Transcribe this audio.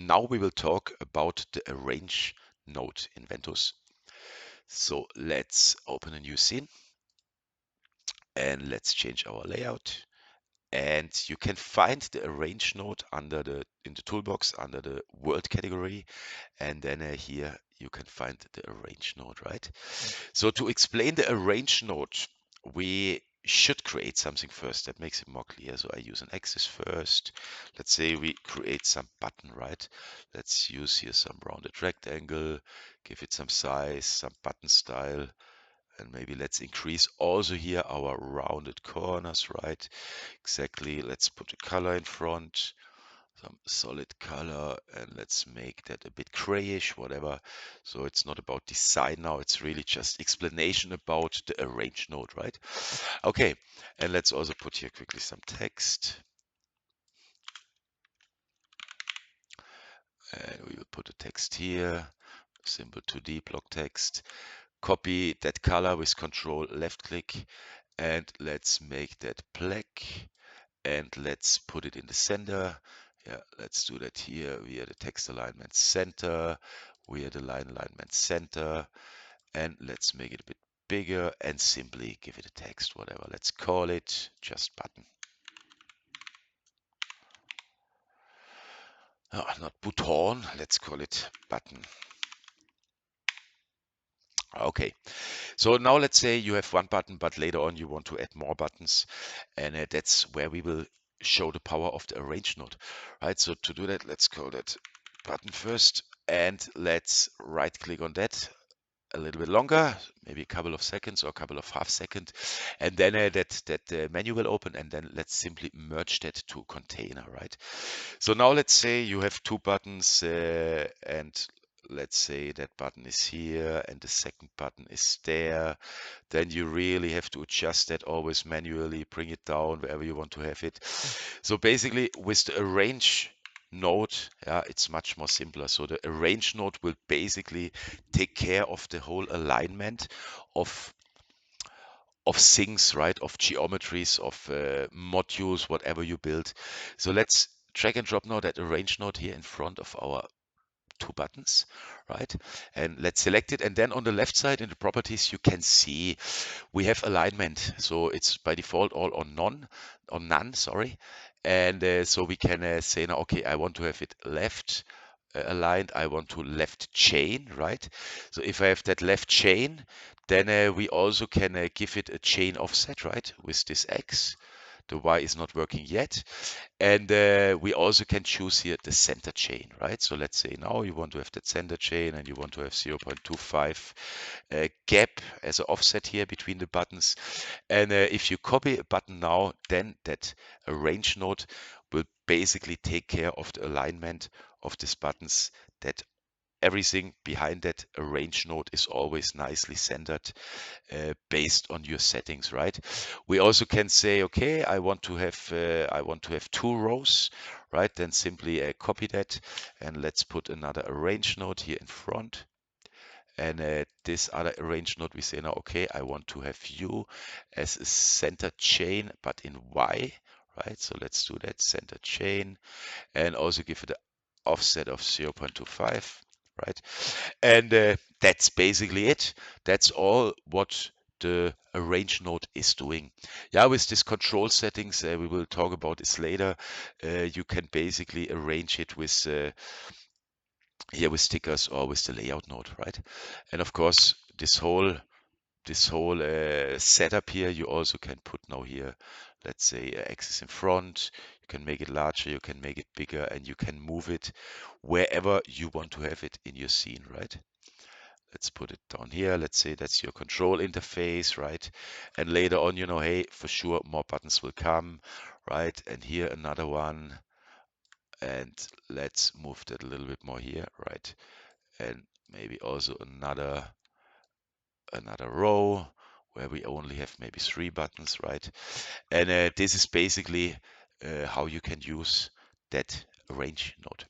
now we will talk about the arrange node in Ventuz. So let's open a new scene and let's change our layout. And you can find the arrange node in the toolbox under the world category, and then here you can find the arrange node, right? So to explain the arrange node, we should create something first that makes it more clear. So I use an axis first. Let's say we create some button, right? Let's use here some rounded rectangle, give it some size, some button style, and maybe let's increase also here our rounded corners, right? Exactly. Let's put a color in front, some solid color, and let's make that a bit grayish, whatever. So it's not about design now, it's really just explanation about the arrange node, right? Okay, and let's also put here quickly some text. And we will put the text here, simple 2D block text. Copy that color with Control left click, and let's make that black. And let's put it in the center. Yeah, let's do that here via the text alignment center, via the line alignment center, and let's make it a bit bigger and simply give it a text, whatever. Let's call it just button. Oh, not button, let's call it button. Okay, so now let's say you have one button, but later on you want to add more buttons, and that's where we will show the power of the arrange node, right? So to do that, let's call that button first, and let's right click on that a little bit longer, maybe a couple of seconds or a couple of half seconds, and then that menu will open, and then let's simply merge that to container, right? So now let's say you have two buttons, and let's say that button is here and the second button is there. Then you really have to adjust that always manually, bring it down wherever you want to have it. So basically with the arrange node, yeah, it's much more simpler. So the arrange node will basically take care of the whole alignment of things, right? Of geometries, of modules, whatever you build. So let's drag and drop now that arrange node here in front of our two buttons, right? And let's select it. And then on the left side in the properties, you can see we have alignment. So it's by default all on none, sorry. And so we can say now, okay, I want to have it left aligned. I want to left chain, right? So if I have that left chain, then we also can give it a chain offset, right? With this X. The Y is not working yet. And we also can choose here the center chain, right? So let's say now you want to have that center chain and you want to have 0.25 gap as an offset here between the buttons. And if you copy a button now, then that arrange node will basically take care of the alignment of these buttons, that everything behind that arrange node is always nicely centered based on your settings, right? We also can say, okay, I want to have two rows, right? Then simply copy that, and let's put another arrange node here in front. And this other arrange node, we say now, okay, I want to have you as a center chain, but in Y, right? So let's do that, center chain, and also give it an offset of 0.25. Right, and that's basically it. That's all what the arrange node is doing. Yeah, with this control settings, we will talk about this later. You can basically arrange it with here with stickers or with the layout node, right? And of course, this whole setup here, you also can put now here, let's say, axis in front. You can make it larger, you can make it bigger, and you can move it wherever you want to have it in your scene, right? Let's put it down here. Let's say that's your control interface, right? And later on, hey, for sure, more buttons will come, right? And here another one. And let's move that a little bit more here, right? And maybe also another row where we only have maybe 3 buttons, right? And this is basically how you can use that arrange node.